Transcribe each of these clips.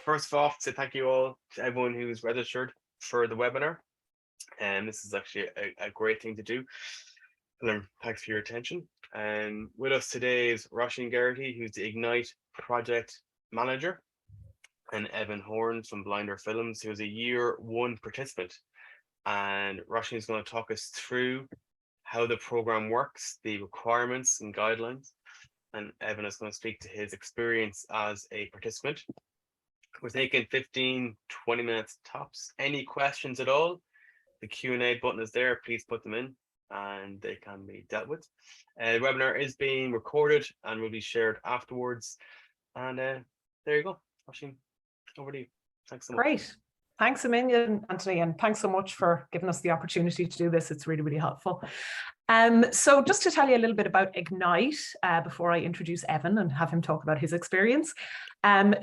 first of all, say thank you all to everyone who's registered for the webinar. And this is actually a great thing to do. And thanks for your attention. And with us today is Roisin Geraghty, who's the Ignite project manager, and Evan Horn from Blinder Films, who's a year one participant. And Roisin is going to talk us through how the program works, the requirements and guidelines. And Evan is going to speak to his experience as a participant. We're taking 15, 20 minutes tops. Any questions at all? The Q&A button is there. Please put them in and they can be dealt with. The webinar is being recorded and will be shared afterwards. And there you go. Roisin, over to you. Thanks so much. Great. Thanks a million, Anthony, and thanks so much for giving us the opportunity to do this. It's really, really helpful. So just to tell you a little bit about Ignite before I introduce Evan and have him talk about his experience.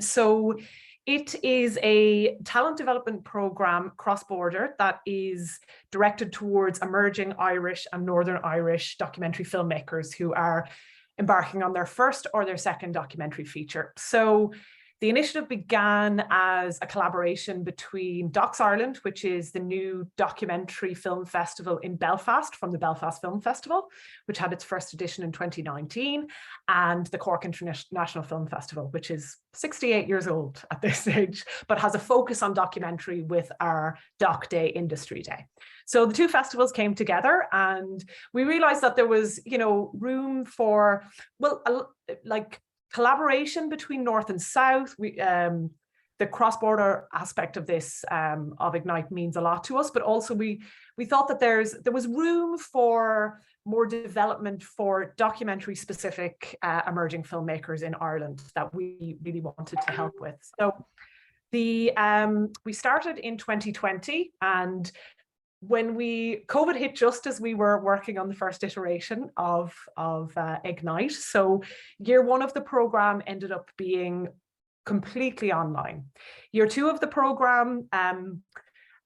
So it is a talent development program cross-border that is directed towards emerging Irish and Northern Irish documentary filmmakers who are embarking on their first or their second documentary feature. So the initiative began as a collaboration between Docs Ireland, which is the new documentary film festival in Belfast from the Belfast Film Festival, which had its first edition in 2019, and the Cork International Film Festival, which is 68 years old at this stage, but has a focus on documentary with our Doc Day Industry Day. So the two festivals came together and we realized that there was, room for, collaboration between North and South. The cross-border aspect of this of Ignite means a lot to us, but also we thought that there was room for more development for documentary-specific emerging filmmakers in Ireland that we really wanted to help with. So we started in 2020, and when COVID hit just as we were working on the first iteration of Ignite. So year one of the program ended up being completely online. Year two of the program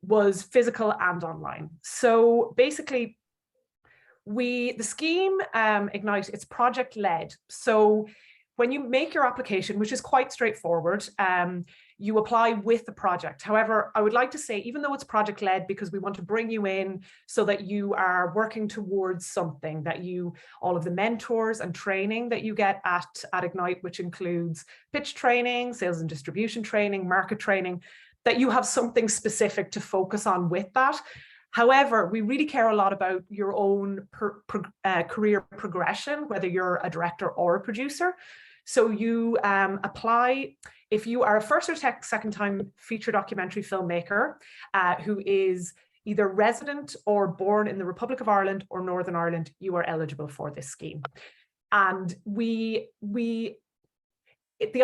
was physical and online. So basically, the scheme Ignite, it's project led. So when you make your application, which is quite straightforward, you apply with the project. However, I would like to say, even though it's project led, because we want to bring you in so that you are working towards something, that all of the mentors and training that you get at Ignite, which includes pitch training, sales and distribution training, market training, that you have something specific to focus on with that. However, we really care a lot about your own career progression, whether you're a director or a producer. So you apply if you are a first or second time feature documentary filmmaker who is either resident or born in the Republic of Ireland or Northern Ireland, you are eligible for this scheme. And the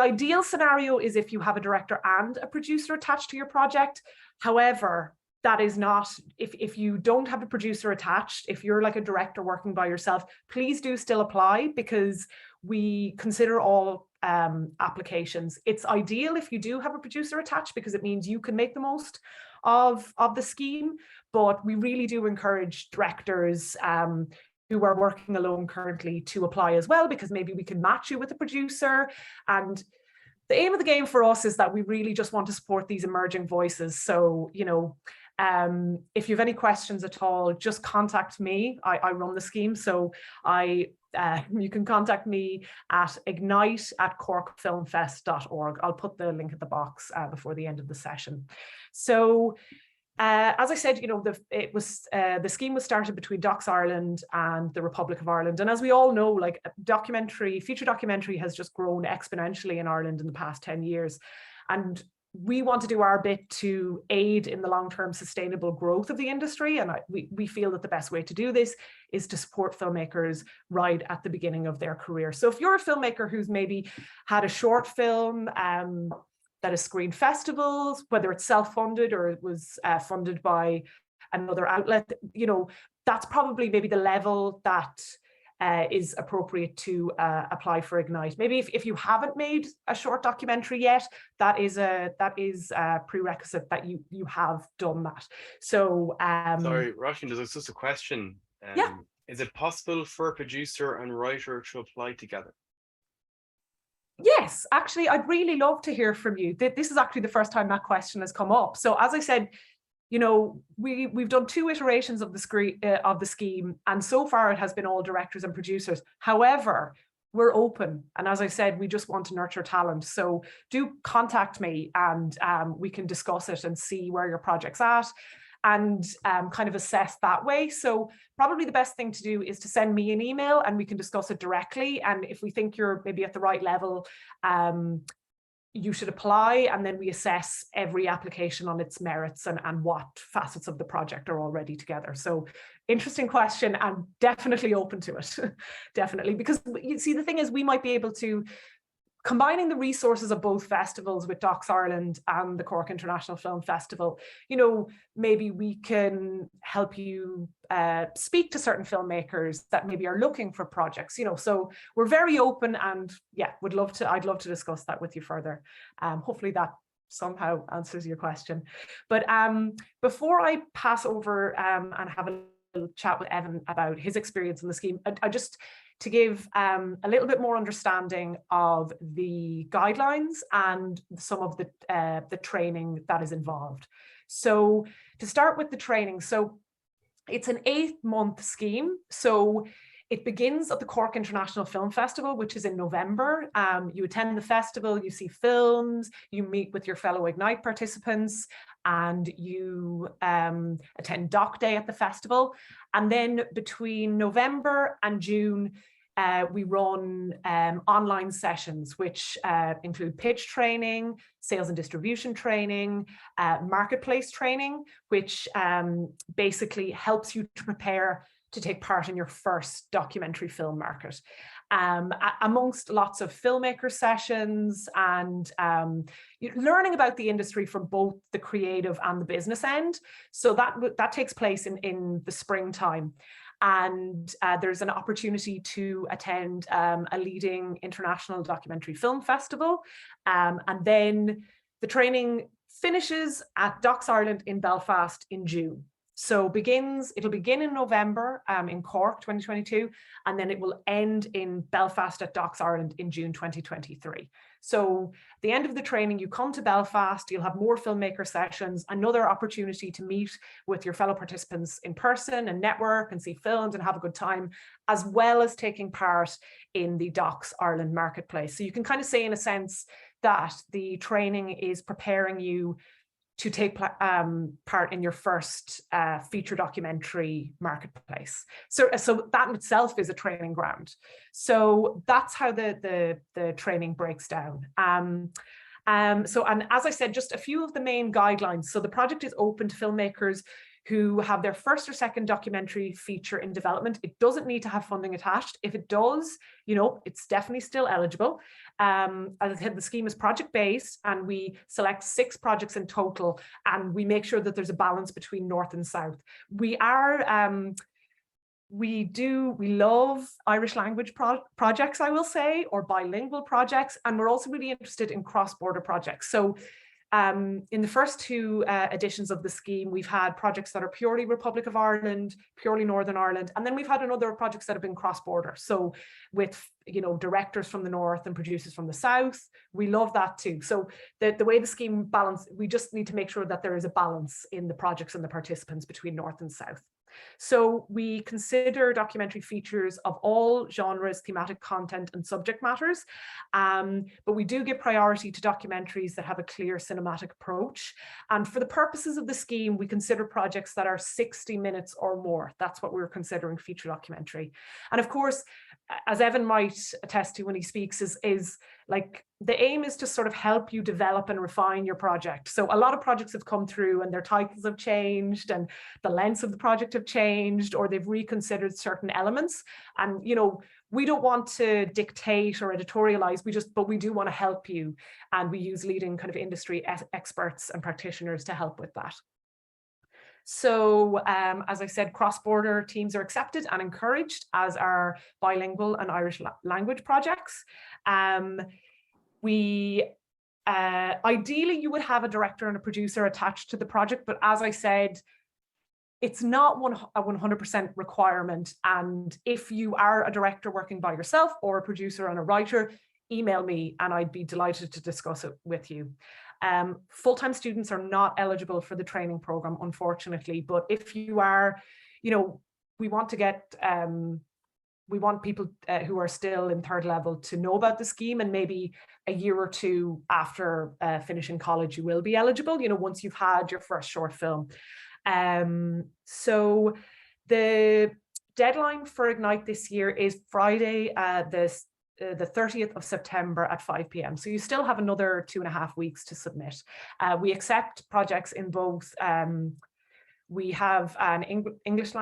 ideal scenario is if you have a director and a producer attached to your project. However, that is not, if you don't have a producer attached, if you're like a director working by yourself, please do still apply, because we consider all applications. It's ideal if you do have a producer attached, because it means you can make the most of the scheme. But we really do encourage directors who are working alone currently to apply as well, because maybe we can match you with a producer. And the aim of the game for us is that we really just want to support these emerging voices. So, if you have any questions at all, just contact me. I run the scheme, so you can contact me at ignite@corkfilmfest.org. I'll put the link at the box before the end of the session. So as I said, the scheme was started between Docs Ireland and the Republic of Ireland. And as we all know, like feature documentary has just grown exponentially in Ireland in the past 10 years. And we want to do our bit to aid in the long-term sustainable growth of the industry. And we feel that the best way to do this is to support filmmakers right at the beginning of their career. So if you're a filmmaker who's maybe had a short film that has screened festivals, whether it's self-funded or it was funded by another outlet, that's probably maybe the level that is appropriate to apply for Ignite. Maybe if you haven't made a short documentary yet, that is a prerequisite that you have done that. So sorry, Roisin, there's just a question. Yeah. Is it possible for a producer and writer to apply together? Yes, actually, I'd really love to hear from you. This is actually the first time that question has come up. So as I said, you know, we've done 2 iterations of the scheme, and so far it has been all directors and producers. However, we're open, and as I said, we just want to nurture talent. So do contact me, and we can discuss it and see where your project's at, and kind of assess that way. So probably the best thing to do is to send me an email, and we can discuss it directly. And if we think you're maybe at the right level, you should apply, and then we assess every application on its merits and what facets of the project are already together. So interesting question, and definitely open to it. Definitely, because you see, the thing is, we might be able to, combining the resources of both festivals with Docs Ireland and the Cork International Film Festival, you know, maybe we can help you speak to certain filmmakers that maybe are looking for projects, you know. So we're very open, and yeah, I'd love to discuss that with you further. Hopefully that somehow answers your question. But before I pass over and have a little chat with Evan about his experience in the scheme, I just, to give a little bit more understanding of the guidelines and some of the training that is involved. So to start with the training, so it's an 8-month scheme. So it begins at the Cork International Film Festival, which is in November. You attend the festival, you see films, you meet with your fellow Ignite participants, and you attend Doc Day at the festival. And then between November and June, we run online sessions, which include pitch training, sales and distribution training, marketplace training, which basically helps you to prepare to take part in your first documentary film market. Amongst lots of filmmaker sessions and learning about the industry from both the creative and the business end. So that takes place in the springtime. And there's an opportunity to attend a leading international documentary film festival. And then the training finishes at Docs Ireland in Belfast in June. So it'll begin in November in Cork 2022, and then it will end in Belfast at Docs Ireland in June 2023. So at the end of the training, you come to Belfast, you'll have more filmmaker sessions, another opportunity to meet with your fellow participants in person and network and see films and have a good time, as well as taking part in the Docs Ireland marketplace. So you can kind of say, in a sense, that the training is preparing you to take part in your first feature documentary marketplace. So that in itself is a training ground. So that's how the training breaks down. And as I said, just a few of the main guidelines. So the project is open to filmmakers who have their first or second documentary feature in development. It doesn't need to have funding attached. If it does, you know, it's definitely still eligible. As I said, the scheme is project-based, and we select 6 projects in total, and we make sure that there's a balance between North and South. We love Irish language projects, I will say, or bilingual projects, and we're also really interested in cross-border projects. So in the first 2 editions of the scheme, we've had projects that are purely Republic of Ireland, purely Northern Ireland, and then we've had another projects that have been cross-border. So with, you know, directors from the North and producers from the South, we love that too. So the way the scheme balance, we just need to make sure that there is a balance in the projects and the participants between North and South. So we consider documentary features of all genres, thematic content, and subject matters, but we do give priority to documentaries that have a clear cinematic approach. And for the purposes of the scheme, we consider projects that are 60 minutes or more. That's what we're considering feature documentary. And of course, as Evan might attest to when he speaks, is like, the aim is to sort of help you develop and refine your project. So a lot of projects have come through and their titles have changed and the lengths of the project have changed, or they've reconsidered certain elements. And, you know, we don't want to dictate or editorialize, but we do want to help you. And we use leading kind of industry experts and practitioners to help with that. So as I said, cross-border teams are accepted and encouraged, as are bilingual and Irish language projects. Ideally, you would have a director and a producer attached to the project, but as I said, it's not a 100% requirement. And if you are a director working by yourself or a producer and a writer, email me and I'd be delighted to discuss it with you. Full-time students are not eligible for the training program, unfortunately, but if you are, you know, we want to get, we want people who are still in third level to know about the scheme, and maybe a year or two after finishing college, you will be eligible, you know, once you've had your first short film. So the deadline for Ignite this year is Friday, the 30th of September at 5 p.m. So you still have another 2.5 weeks to submit. We accept projects in both, we have an English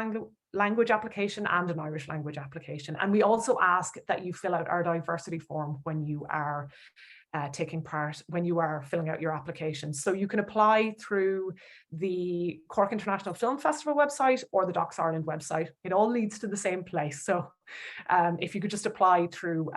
language application and an Irish language application. And we also ask that you fill out our diversity form when you are taking part, when you are filling out your application. So you can apply through the Cork International Film Festival website or the Docs Ireland website. It all leads to the same place. So if you could just apply through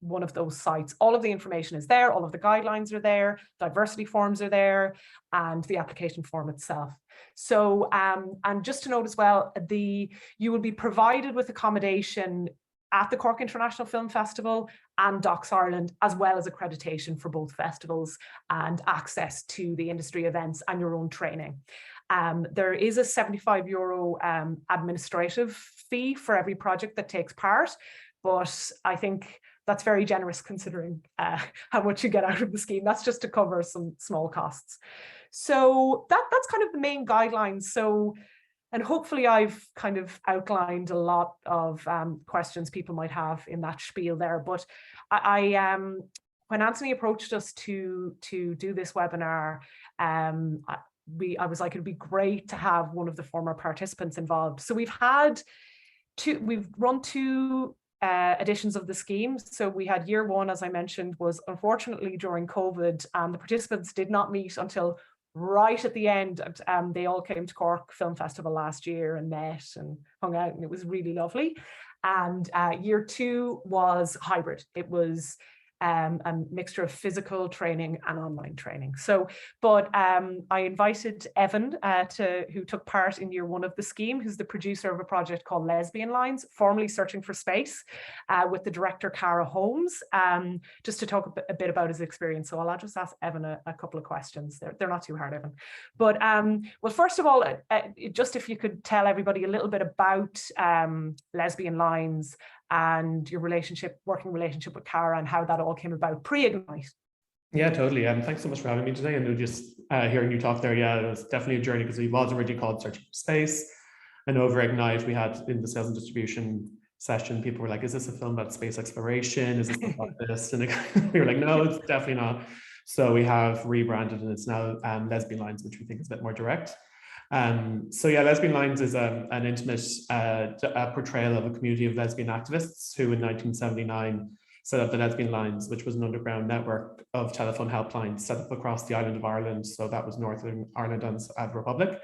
one of those sites, all of the information is there, all of the guidelines are there, diversity forms are there, and the application form itself. So, and just to note as well, you will be provided with accommodation at the Cork International Film Festival and Docs Ireland, as well as accreditation for both festivals and access to the industry events and your own training. There is a €75 administrative fee for every project that takes part, but I think that's very generous considering how much you get out of the scheme. That's just to cover some small costs. So that's kind of the main guidelines. So, and hopefully I've kind of outlined a lot of questions people might have in that spiel there. But when Anthony approached us to do this webinar, I was like, it'd be great to have one of the former participants involved. So we've run two editions of the scheme. So we had year one, as I mentioned, was unfortunately during COVID, and the participants did not meet until right at the end. They all came to Cork Film Festival last year and met and hung out, and it was really lovely. And year two was hybrid. It was a mixture of physical training and online training. So, but I invited Evan, who took part in year one of the scheme, who's the producer of a project called Lesbian Lines, formerly Searching for Space, with the director Cara Holmes, just to talk a bit about his experience. So I'll just ask Evan a couple of questions. They're not too hard, Evan. But well, first of all, just if you could tell everybody a little bit about Lesbian Lines and your working relationship with Cara, and how that all came about pre-Ignite. Yeah, totally. Thanks so much for having me today. And just hearing you talk there, yeah, it was definitely a journey, because it was originally called Searching for Space. And over Ignite, we had in the sales and distribution session, people were like, is this a film about space exploration? Is this about this? And we were like, no, it's definitely not. So we have rebranded, and it's now Lesbian Lines, which we think is a bit more direct. So yeah, Lesbian Lines is an intimate portrayal of a community of lesbian activists who in 1979 set up the Lesbian Lines, which was an underground network of telephone helplines set up across the island of Ireland. So that was Northern Ireland and the Republic.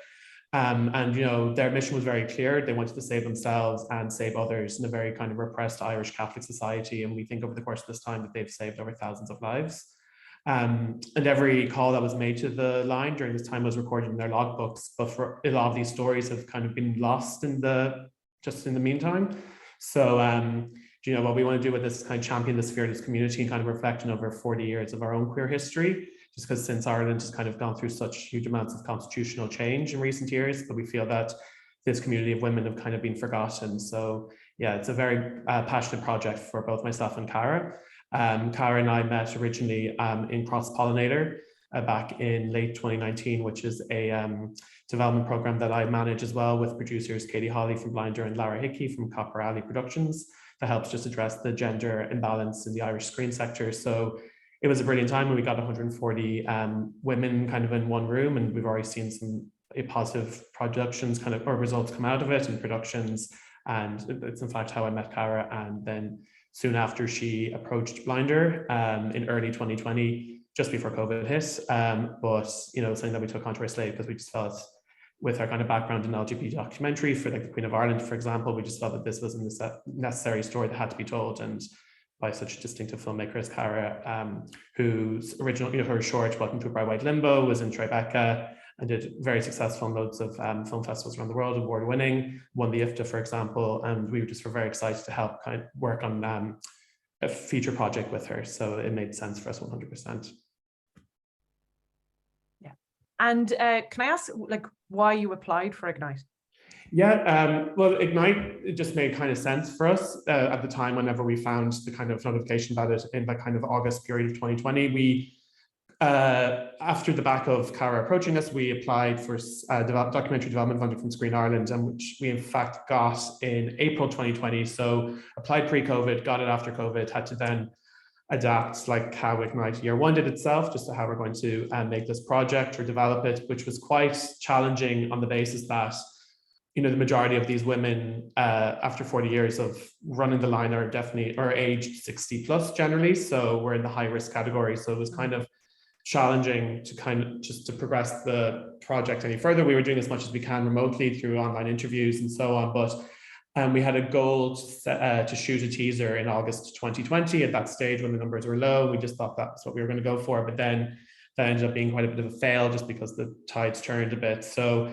And, you know, their mission was very clear. They wanted to save themselves and save others in a very kind of repressed Irish Catholic society. And we think over the course of this time that they've saved over thousands of lives. And every call that was made to the line during this time was recorded in their logbooks, but for a lot of these stories have kind of been lost in the meantime. So, you know, what we want to do with this kind of champion this fearless community and kind of reflecting over 40 years of our own queer history, just because since Ireland has kind of gone through such huge amounts of constitutional change in recent years, but we feel that this community of women have kind of been forgotten. So yeah, it's a very passionate project for both myself and Cara. Cara and I met originally in Cross Pollinator back in late 2019, which is a development program that I manage as well with producers Katie Hawley from Blinder and Lara Hickey from Copper Alley Productions, that helps just address the gender imbalance in the Irish screen sector. So it was a brilliant time, and we got 140 women kind of in one room, and we've already seen some positive productions kind of, or results come out of it, and productions. And it's in fact how I met Cara. And then soon after, she approached Blinder in early 2020, just before COVID hit. But, you know, something that we took onto our slate, because we just felt, with our kind of background in LGBT documentary for like the Queen of Ireland, for example, we just felt that this was a necessary story that had to be told. And by such a distinctive filmmaker as Cara, whose original, you know, her short Welcome to a Bright White Limbo was in Tribeca and did very successful in loads of film festivals around the world, award-winning, won the IFTA, for example. And we just were very excited to help kind of work on a feature project with her. So it made sense for us 100%. Yeah. And can I ask like why you applied for Ignite? Yeah, well, Ignite, it just made kind of sense for us at the time. Whenever we found the kind of notification about it in that kind of August period of 2020, we after the back of Cara approaching us, we applied for documentary development funding from Screen Ireland, and which we in fact got in April 2020. So applied pre-COVID, got it after COVID, had to then adapt like how Ignite Year One did itself, just to how we're going to make this project or develop it, which was quite challenging on the basis that, you know, the majority of these women after 40 years of running the line are definitely aged 60 plus generally. So we're in the high risk category. So it was kind of challenging to kind of just to progress the project any further. We were doing as much as we can remotely through online interviews and so on, but we had a goal to shoot a teaser in August 2020. At that stage, when the numbers were low, we just thought that's what we were going to go for. But then that ended up being quite a bit of a fail just because the tides turned a bit. So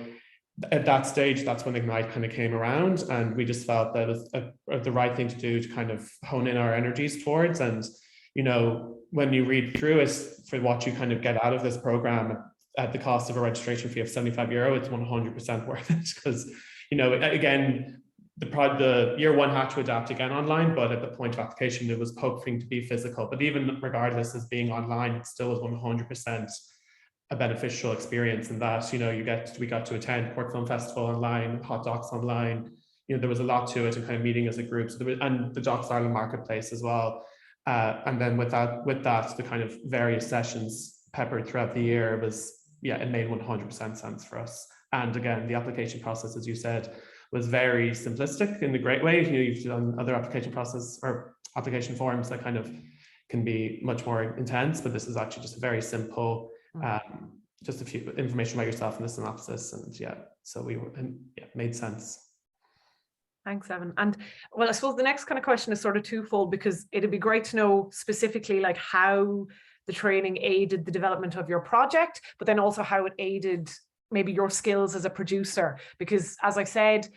at that stage, that's when Ignite kind of came around, and we just felt that it was the right thing to do to kind of hone in our energies towards. And, you know, when you read through it, for what you kind of get out of this program at the cost of a registration fee of €75, it's 100% worth it. Because, you know, again, the year one had to adapt again online, but at the point of application, it was hoping to be physical. But even regardless as being online, it still was 100% a beneficial experience in that, you know, we got to attend Cork Film Festival online, Hot Docs online. You know, there was a lot to it, and kind of meeting as a group. So and the Docs Ireland Marketplace as well. And then with that, the kind of various sessions peppered throughout the year it made 100% sense for us. And again, the application process, as you said, was very simplistic in a great way. You know, you've done other application process or application forms that kind of can be much more intense, but this is actually just a very simple, just a few information about yourself and the synopsis, and so it made sense. Thanks, Evan. And well, I suppose the next kind of question is sort of twofold, because it'd be great to know specifically like how the training aided the development of your project, but then also how it aided maybe your skills as a producer. Because as I said,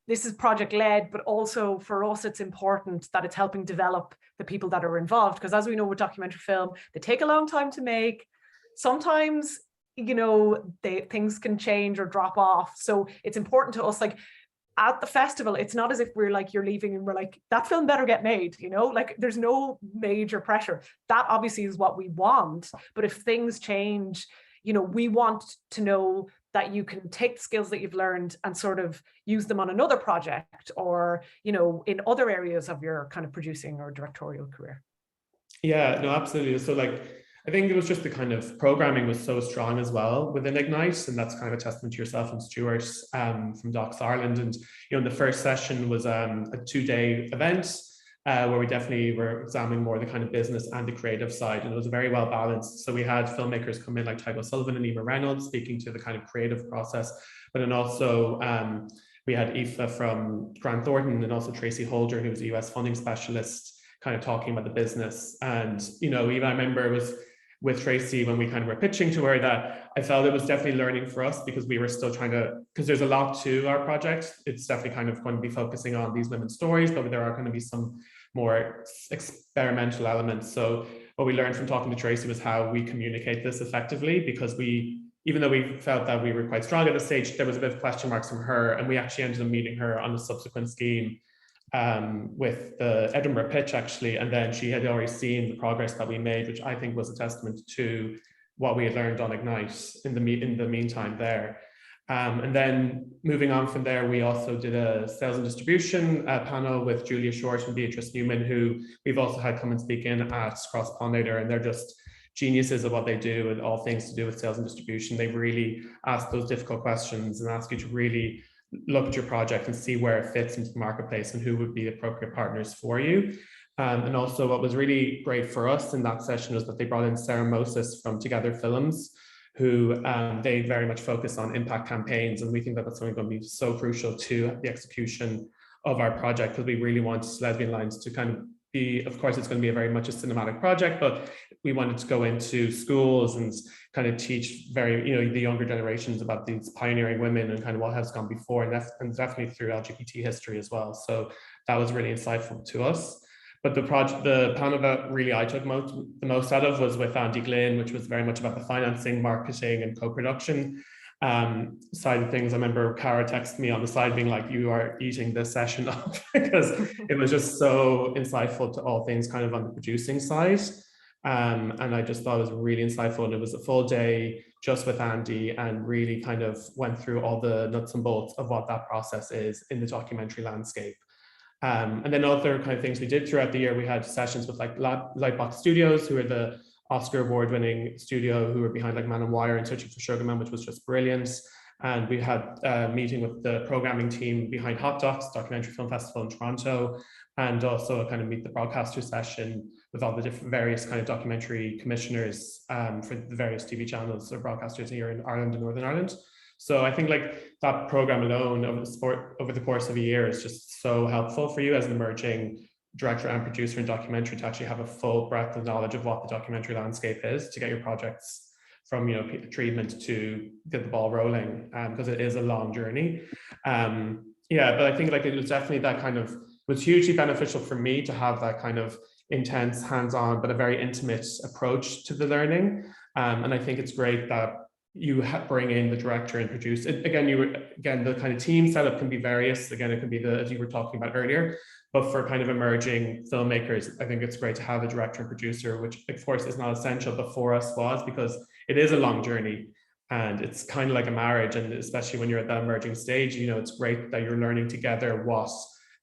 this is project led, but also for us, it's important that it's helping develop the people that are involved. Because as we know with documentary film, they take a long time to make. Sometimes, you know, things can change or drop off. So it's important to us, like, at the festival, it's not as if we're like, you're leaving and we're like, that film better get made, you know, like there's no major pressure. That obviously is what we want. But if things change, you know, we want to know that you can take the skills that you've learned and sort of use them on another project, or, you know, in other areas of your kind of producing or directorial career. Yeah, no, absolutely. So like, I think it was just the kind of programming was so strong as well within Ignite, and that's kind of a testament to yourself and Stuart from Docs Ireland. And, you know, the first session was a 2-day event where we definitely were examining more the kind of business and the creative side, and it was very well balanced. So we had filmmakers come in like Tygo Sullivan and Eva Reynolds speaking to the kind of creative process, but then also we had Aoife from Grant Thornton and also Tracy Holder, who was a US funding specialist, kind of talking about the business. And, you know, even I remember it was with Tracy when we kind of were pitching to her that I felt it was definitely learning for us, because we were still trying to, because there's a lot to our project. It's definitely kind of going to be focusing on these women's stories, but there are going to be some more experimental elements. So what we learned from talking to Tracy was how we communicate this effectively, because even though we felt that we were quite strong at the stage, there was a bit of question marks from her, and we actually ended up meeting her on a subsequent scheme with the Edinburgh pitch actually, and then she had already seen the progress that we made, which I think was a testament to what we had learned on Ignite in the meantime there. And then moving on from there, we also did a sales and distribution panel with Julia Short and Beatrice Newman, who we've also had come and speak in at Cross Pollinator, and they're just geniuses of what they do and all things to do with sales and distribution. They really ask those difficult questions and ask you to really look at your project and see where it fits into the marketplace and who would be appropriate partners for you. And also what was really great for us in that session was that they brought in Sarah Moses from Together Films, who they very much focus on impact campaigns. And we think that that's something going to be so crucial to the execution of our project, because we really want Lesbian Lines to kind of be, of course, it's going to be a very much a cinematic project, but we wanted to go into schools and kind of teach the younger generations about these pioneering women and kind of what has gone before, and definitely through LGBT history as well. So that was really insightful to us. But the panel that really I took the most out of was with Andy Glynn, which was very much about the financing, marketing, and co-production side of things. I remember Cara texted me on the side being like, "You are eating this session up," because it was just so insightful to all things kind of on the producing side. And I just thought it was really insightful, and it was a full day just with Andy, and really kind of went through all the nuts and bolts of what that process is in the documentary landscape. And then other kind of things we did throughout the year, we had sessions with like Lightbox Studios, who are the Oscar award-winning studio who were behind like Man on Wire and Searching for Sugar Man, which was just brilliant. And we had a meeting with the programming team behind Hot Docs Documentary Film Festival in Toronto, and also a kind of meet the broadcaster session with all the different various kind of documentary commissioners for the various TV channels or broadcasters here in Ireland and Northern Ireland. So I think like that program alone over the course of a year is just so helpful for you as an emerging director and producer in documentary to actually have a full breadth of knowledge of what the documentary landscape is to get your projects from, you know, treatment to get the ball rolling, because it is a long journey. Yeah, but I think like it was definitely that kind of was hugely beneficial for me to have that kind of intense, hands-on, but a very intimate approach to the learning. And I think it's great that you bring in the director and produce it. Again, the kind of team setup can be various. Again, it can be as you were talking about earlier, but for kind of emerging filmmakers, I think it's great to have a director and producer, which of course is not essential, but for us was, because it is a long journey and it's kind of like a marriage. And especially when you're at that emerging stage, you know, it's great that you're learning together what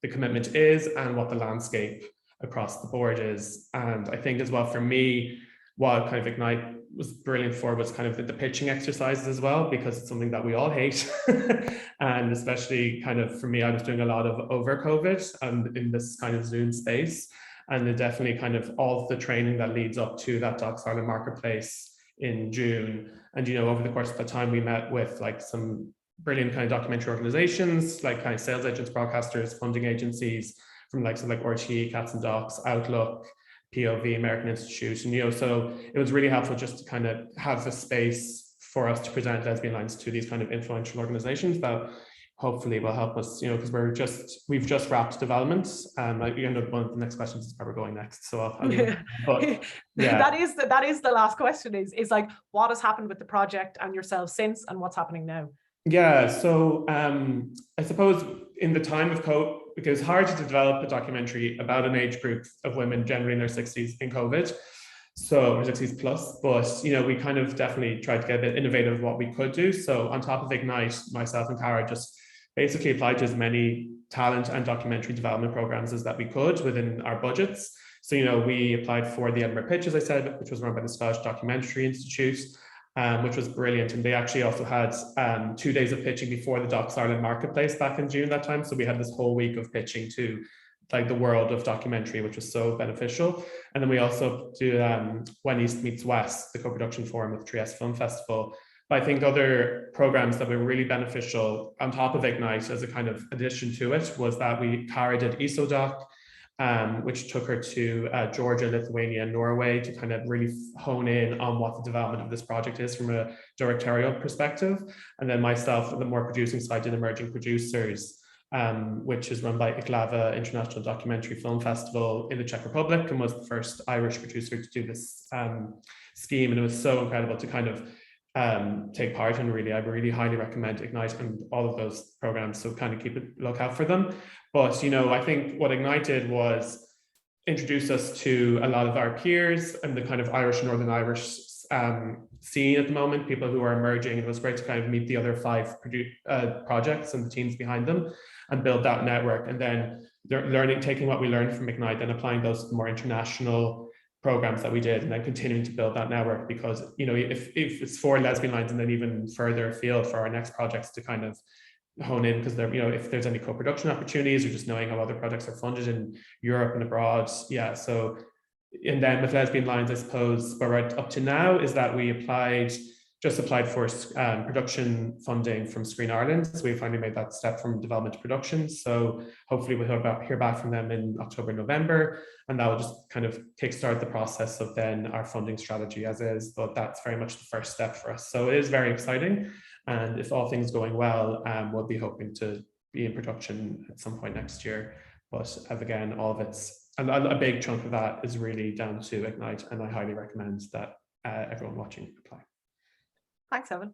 the commitment is and what the landscape across the board is. And I think as well, for me, what kind of Ignite was brilliant for was kind of the pitching exercises as well, because it's something that we all hate. And especially kind of for me, I was doing a lot of over COVID and in this kind of Zoom space. And it definitely kind of all of the training that leads up to that Docs Ireland Marketplace in June. And, you know, over the course of the time, we met with like some brilliant kind of documentary organizations, like kind of sales agents, broadcasters, funding agencies from like RTE, Cats and Docs, Outlook, POV, American Institute, and, you know, so it was really helpful just to kind of have a space for us to present Lesbian Lines to these kind of influential organizations that hopefully will help us, you know, because we've just wrapped development. Like, you know, one of the next questions is where we're going next. So I'll but yeah, that is the last question is like, what has happened with the project and yourselves since, and what's happening now? Yeah, so I suppose in the time of COVID, because it's hard to develop a documentary about an age group of women generally in their 60s in COVID, so or 60s plus, but, you know, we kind of definitely tried to get a bit innovative of what we could do. So on top of Ignite, myself and Cara just basically applied to as many talent and documentary development programs as that we could within our budgets. So, you know, we applied for the Edinburgh Pitch, as I said, which was run by the Scottish Documentary Institute, which was brilliant. And they actually also had 2 days of pitching before the Docs Ireland Marketplace back in June that time. So we had this whole week of pitching to like the world of documentary, which was so beneficial. And then we also do When East Meets West, the co-production forum with Trieste Film Festival. But I think other programs that were really beneficial on top of Ignite as a kind of addition to it was that Cara did ESODoc, which took her to Georgia, Lithuania, and Norway to kind of really hone in on what the development of this project is from a directorial perspective. And then myself, the more producing side, did Emerging Producers, which is run by Iglava International Documentary Film Festival in the Czech Republic, and was the first Irish producer to do this scheme. And it was so incredible to kind of take part in. Really, I really highly recommend Ignite and all of those programs, so kind of keep a lookout for them. But, you know, I think what Ignite did was introduce us to a lot of our peers and the kind of Irish and Northern Irish scene at the moment, people who are emerging. It was great to kind of meet the other 5 projects and the teams behind them and build that network. And then taking what we learned from Ignite and applying those to the more international programs that we did, and then continuing to build that network. Because, you know, if it's for Lesbian Lines and then even further afield for our next projects to kind of hone in, because there, you know, if there's any co-production opportunities or just knowing how other projects are funded in Europe and abroad. Yeah, so, and then with Lesbian Lines, I suppose where we're up to now is that we just applied for production funding from Screen Ireland. So we finally made that step from development to production. So hopefully we'll hear back from them in October, November, and that will just kind of kickstart the process of then our funding strategy as is. But that's very much the first step for us. So it is very exciting. And if all things going well, we'll be hoping to be in production at some point next year. But again, all of it's a big chunk of that is really down to Ignite, and I highly recommend that everyone watching apply. Thanks, Evan.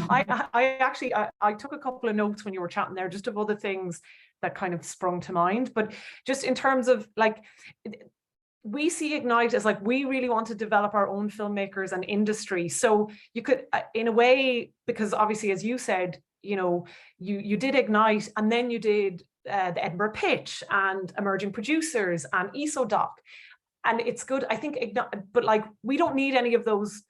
I actually took a couple of notes when you were chatting there, just of other things that kind of sprung to mind. But just in terms of like, we see Ignite as like, we really want to develop our own filmmakers and industry. So you could, in a way, because obviously, as you said, you know, you did Ignite, and then you did the Edinburgh Pitch and Emerging Producers and ESODoc. And it's good, I think, but like, we don't need any of those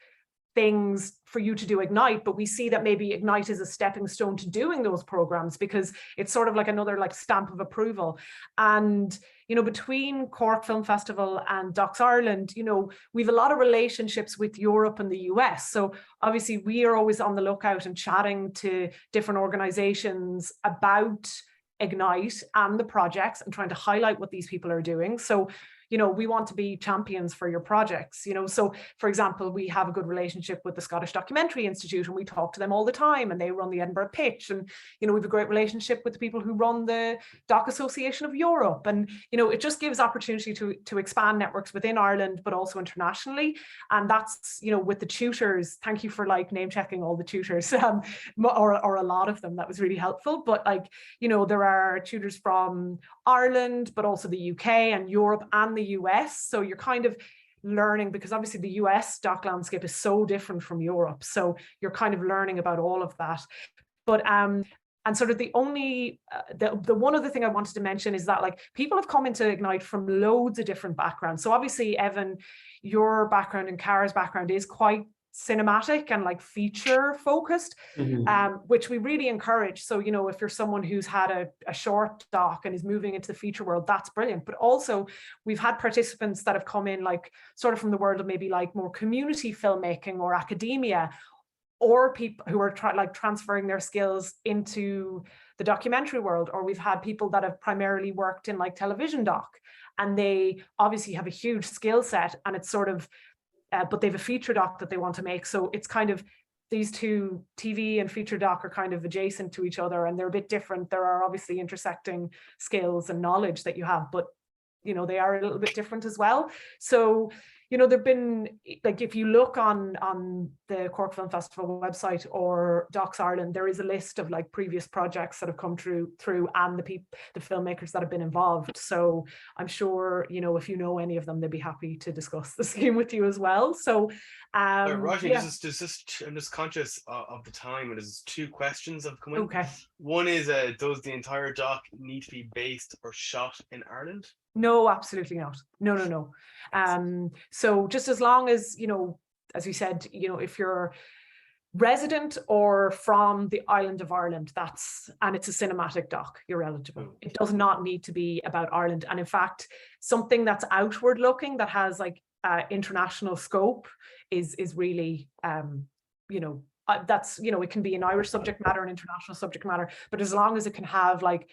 things for you to do Ignite, but we see that maybe Ignite is a stepping stone to doing those programs, because it's sort of like another like stamp of approval. And, you know, between Cork Film Festival and Docs Ireland, you know, we've a lot of relationships with Europe and the US. So obviously we are always on the lookout and chatting to different organizations about Ignite and the projects and trying to highlight what these people are doing. So, you know, we want to be champions for your projects, you know. So for example, we have a good relationship with the Scottish Documentary Institute, and we talk to them all the time, and they run the Edinburgh Pitch. And, you know, we have a great relationship with the people who run the Doc Association of Europe. And, you know, it just gives opportunity to expand networks within Ireland, but also internationally. And that's, you know, with the tutors, thank you for like name checking all the tutors, or a lot of them. That was really helpful. But like, you know, there are tutors from Ireland, but also the UK and Europe and the US. So you're kind of learning, because obviously the US doc landscape is so different from Europe. So you're kind of learning about all of that. But and sort of the only, the one other thing I wanted to mention is that like people have come into Ignite from loads of different backgrounds. So obviously, Evan, your background and Cara's background is quite cinematic and like feature focused, which we really encourage. So, you know, if you're someone who's had a short doc and is moving into the feature world, that's brilliant. But also we've had participants that have come in like sort of from the world of maybe like more community filmmaking or academia, or people who are transferring their skills into the documentary world. Or we've had people that have primarily worked in like television doc, and they obviously have a huge skill set, and it's sort of but they have a feature doc that they want to make. So it's kind of, these two, TV and feature doc, are kind of adjacent to each other, and they're a bit different. There are obviously intersecting skills and knowledge that you have, but, you know, they are a little bit different as well. So, you know, there've been, like, if you look on the Cork Film Festival website or Docs Ireland, there is a list of like previous projects that have come through and the filmmakers that have been involved. So I'm sure, you know, if you know any of them, they'd be happy to discuss the scheme with you as well. So Roger, yeah. I'm just conscious of the time, and there's two questions that have come in. Okay. One is, does the entire doc need to be based or shot in Ireland? No, absolutely not. No. So just as long as, you know, as we said, you know, if you're resident or from the island of Ireland, and it's a cinematic doc, you're eligible. It does not need to be about Ireland. And in fact, something that's outward looking, that has like international scope is really, you know, that's, you know, it can be an Irish subject matter, an international subject matter, but as long as it can have like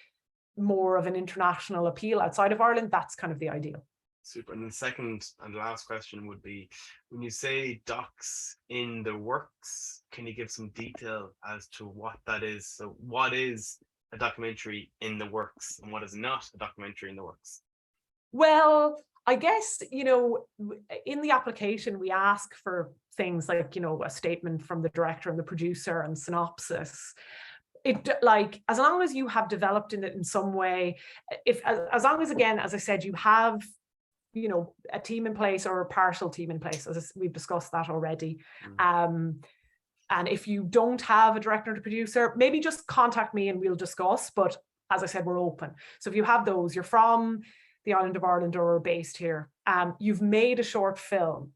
more of an international appeal outside of Ireland, that's kind of the ideal. Super. And the second and last question would be, when you say docs in the works, can you give some detail as to what that is? So what is a documentary in the works, and what is not a documentary in the works? Well, I guess, you know, in the application, we ask for things like, you know, a statement from the director and the producer and synopsis. It, like, as long as you have developed in it in some way, as long as, again, as I said, you have, you know, a team in place or a partial team in place, as we've discussed that already. And if you don't have a director and a producer, maybe just contact me and we'll discuss. But as I said, we're open. So if you have those, you're from the island of Ireland or are based here, you've made a short film,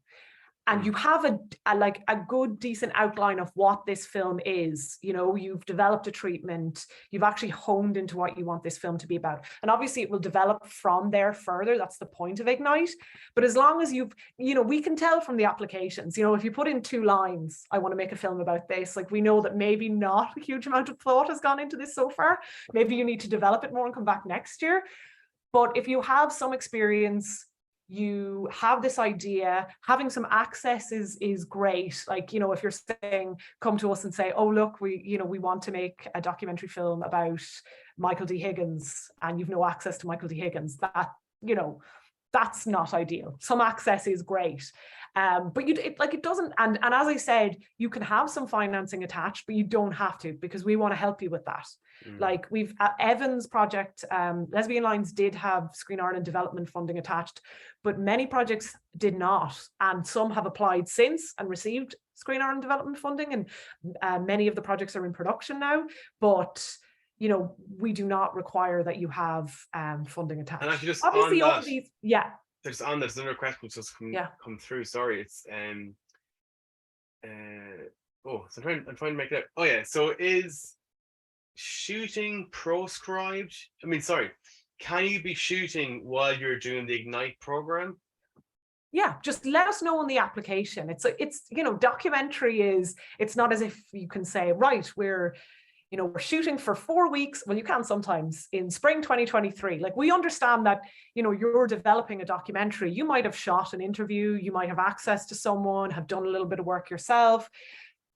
and you have a good, decent outline of what this film is, you know, you've developed a treatment, you've actually honed into what you want this film to be about. And obviously it will develop from there further. That's the point of Ignite. But as long as you've, you know, we can tell from the applications, you know, if you put in 2 lines, I want to make a film about this, like, we know that maybe not a huge amount of thought has gone into this so far. Maybe you need to develop it more and come back next year. But if you have some experience, you have this idea, having some access is great. Like, you know, if you're saying, come to us and say, oh, look, we want to make a documentary film about Michael D. Higgins, and you've no access to Michael D. Higgins, that, you know, That's not ideal. Some access is great. But it doesn't, and as I said, you can have some financing attached, but you don't have to, because we want to help you with that. Like we've Evan's project, Lesbian Lines did have Screen Ireland development funding attached, but many projects did not, and some have applied since and received Screen Ireland development funding, and many of the projects are in production now. But you know, we do not require that you have funding attached. And actually, just obviously on all that, of these, yeah. There's another question which just come through. Sorry, it's oh, so I'm trying to make it out. Oh yeah, so is shooting proscribed? I mean, sorry, can you be shooting while you're doing the Ignite program? Yeah, just let us know on the application. It's you know, documentary is, it's not as if you can say, right, we're shooting for 4 weeks. Well, you can sometimes in spring 2023. Like, we understand that, you know, you're developing a documentary. You might have shot an interview, you might have access to someone, have done a little bit of work yourself.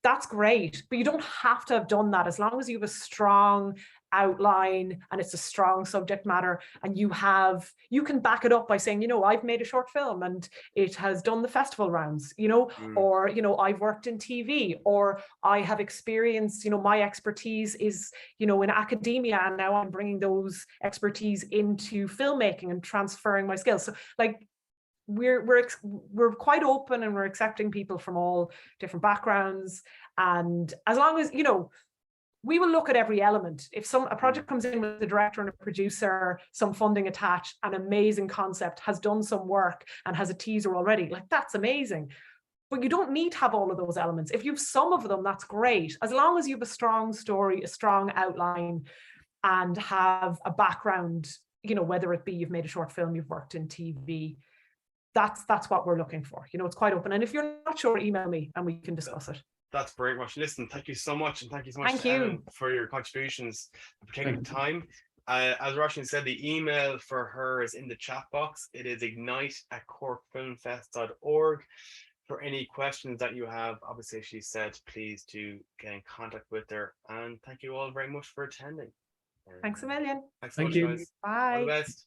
That's great, but you don't have to have done that, as long as you have a strong outline and it's a strong subject matter, and you can back it up by saying, you know, I've made a short film and it has done the festival rounds, you know, or, you know, I've worked in TV, or I have experience, you know, my expertise is, you know, in academia, and now I'm bringing those expertise into filmmaking and transferring my skills. So like, we're quite open, and we're accepting people from all different backgrounds, and as long as, you know, we will look at every element. If a project comes in with a director and a producer, some funding attached, an amazing concept, has done some work and has a teaser already, like, that's amazing. But you don't need to have all of those elements. If you have some of them, that's great, as long as you have a strong story, a strong outline, and have a background, you know, whether it be you've made a short film, you've worked in TV. That's what we're looking for. You know, it's quite open. And if you're not sure, email me and we can discuss it. That's brilliant, Rush. Listen, thank you so much, and thank you so much for your contributions, for taking the time. As Roisin said, the email for her is in the chat box. It is ignite@corkfilmfest.org. For any questions that you have, obviously, she said, please do get in contact with her. And thank you all very much for attending. Thanks a million. Thanks Thank so much, you. guys. Bye. All the best.